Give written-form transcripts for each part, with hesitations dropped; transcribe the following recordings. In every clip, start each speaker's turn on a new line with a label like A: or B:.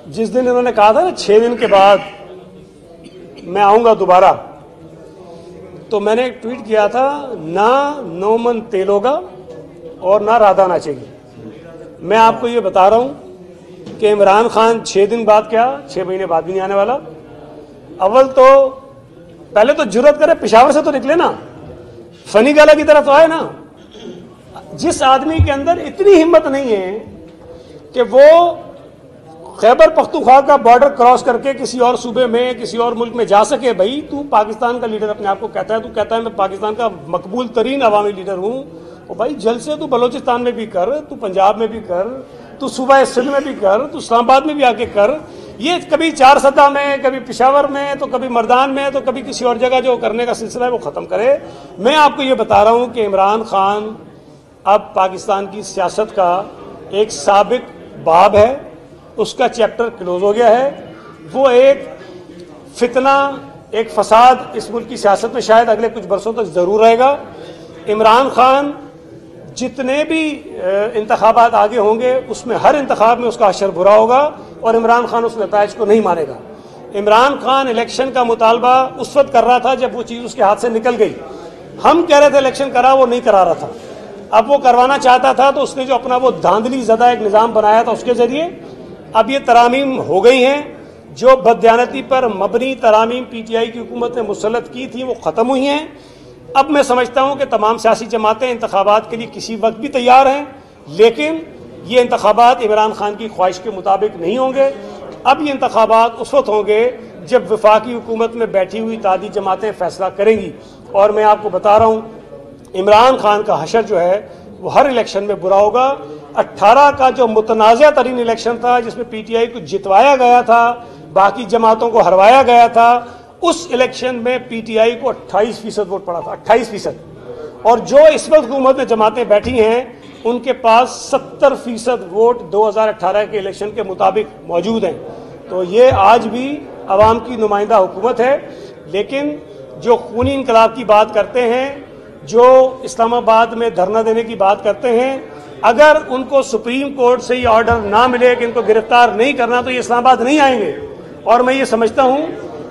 A: जिस दिन इन्होंने कहा था ना 6 दिन के बाद मैं आऊंगा दोबारा, तो मैंने एक ट्वीट किया था, ना नौमन तेल होगा और ना राधा नाचेगी। मैं आपको ये बता रहा हूं कि इमरान खान 6 दिन बाद क्या 6 महीने बाद भी नहीं आने वाला। अव्वल तो पहले तो जुर्रत करे, पेशावर से तो निकले ना, फनी गाला की तरफ तो आए ना। जिस आदमी के अंदर इतनी हिम्मत नहीं है कि वो खैबर पख्तूनख्वा का बॉर्डर क्रॉस करके किसी और सूबे में, किसी और मुल्क में जा सके। भाई तू पाकिस्तान का लीडर अपने आप को कहता है, तू कहता है मैं पाकिस्तान का मकबूल तरीन अवामी लीडर हूँ। और भाई जलसे तू बलोचिस्तान में भी कर, तू पंजाब में भी कर, तू सूबा सिंध में भी कर, तू इस्लामाबाद में भी आके कर। ये कभी 4 सदा में, कभी पेशावर में, तो कभी मर्दान में, तो कभी किसी और जगह जो करने का सिलसिला है वो ख़त्म करे। मैं आपको ये बता रहा हूँ कि इमरान खान अब पाकिस्तान की सियासत का एक साबिक बाब है, उसका चैप्टर क्लोज हो गया है। वो एक फितना, एक फसाद इस मुल्क की सियासत में शायद अगले कुछ बरसों तक ज़रूर रहेगा। इमरान खान जितने भी इंतखाबात आगे होंगे उसमें हर इंतखाब में उसका असर बुरा होगा और इमरान खान उस नताइज को नहीं मानेगा। इमरान खान इलेक्शन का मुतालबा उस वक्त कर रहा था जब वो चीज़ उसके हाथ से निकल गई। हम कह रहे थे इलेक्शन करा, वो नहीं करा रहा था। अब वो करवाना चाहता था तो उसने जो अपना वो धांधली ज़दा एक निज़ाम बनाया था उसके ज़रिए अब ये तरामीम हो गई हैं। जो बददियानती पर मबनी तरामीम पीटीआई की हुकूमत ने मुसल्लत की थी वो ख़त्म हुई हैं। अब मैं समझता हूँ कि तमाम सियासी जमातें इंतखाबात के लिए किसी वक्त भी तैयार हैं, लेकिन ये इंतखाबात इमरान खान की ख्वाहिश के मुताबिक नहीं होंगे। अब ये इंतखाबात उस वक्त होंगे जब वफाकी हुकूमत में बैठी हुई तादी जमातें फैसला करेंगी। और मैं आपको बता रहा हूँ इमरान खान का हशर जो है वो हर इलेक्शन में बुरा होगा। 18 का जो मुतनाज़ा तरीन इलेक्शन था जिसमें पीटीआई को जितवाया गया था, बाकी जमातों को हरवाया गया था, उस इलेक्शन में पीटीआई को 28% वोट पड़ा था, 28%। और जो इस वक्त हुकूमत में जमातें बैठी हैं उनके पास 70% वोट 2018 के इलेक्शन के मुताबिक मौजूद हैं। तो ये आज भी अवाम की नुमाइंदा हुकूमत है। लेकिन जो खूनी इनकलाब की बात करते हैं, जो इस्लामाबाद में धरना देने की बात करते हैं, अगर उनको सुप्रीम कोर्ट से ये ऑर्डर ना मिले कि इनको गिरफ्तार नहीं करना तो ये इस्लामाबाद नहीं आएंगे। और मैं ये समझता हूँ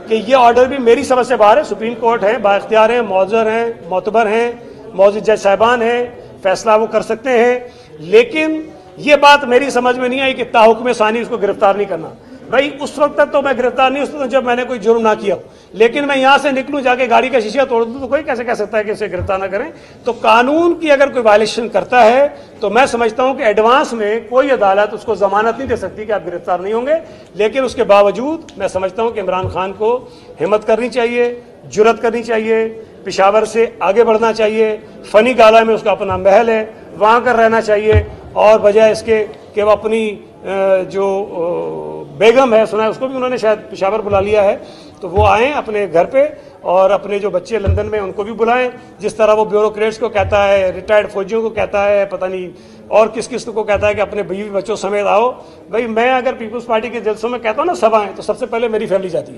A: कि ये ऑर्डर भी मेरी समझ से बाहर है। सुप्रीम कोर्ट है, बाइख्तियार है, मौजर हैं, मोतबर हैं, मौजूद जज साहिबान हैं, फैसला वो कर सकते हैं। लेकिन ये बात मेरी समझ में नहीं आई कि ताहुक्म सानी उसको गिरफ्तार नहीं करना। भाई उस वक्त तक तो मैं गिरफ्तार नहीं होता जब मैंने कोई जुर्म ना किया हो, लेकिन मैं यहाँ से निकलूँ जाके गाड़ी का शीशा तोड़ दूँ तो कोई कैसे कह सकता है कि इसे गिरफ्तार ना करें। तो कानून की अगर कोई वायलेशन करता है तो मैं समझता हूँ कि एडवांस में कोई अदालत उसको जमानत नहीं दे सकती कि आप गिरफ्तार नहीं होंगे। लेकिन उसके बावजूद मैं समझता हूँ कि इमरान खान को हिम्मत करनी चाहिए, जुर्रत करनी चाहिए, पेशावर से आगे बढ़ना चाहिए। फनी गाला में उसका अपना महल है, वहाँ कर रहना चाहिए। और बजाय इसके कि वो अपनी जो बेगम है, सुना है उसको भी उन्होंने शायद पेशावर बुला लिया है, तो वो आएँ अपने घर पे और अपने जो बच्चे लंदन में उनको भी बुलाएं। जिस तरह वो ब्यूरोक्रेट्स को कहता है, रिटायर्ड फौजियों को कहता है, पता नहीं और किस किस को कहता है कि अपने बीवी बच्चों समेत आओ। भाई मैं अगर पीपल्स पार्टी के जलसों में कहता हूँ ना सभाएं, तो सबसे पहले मेरी फैमिली जाती है।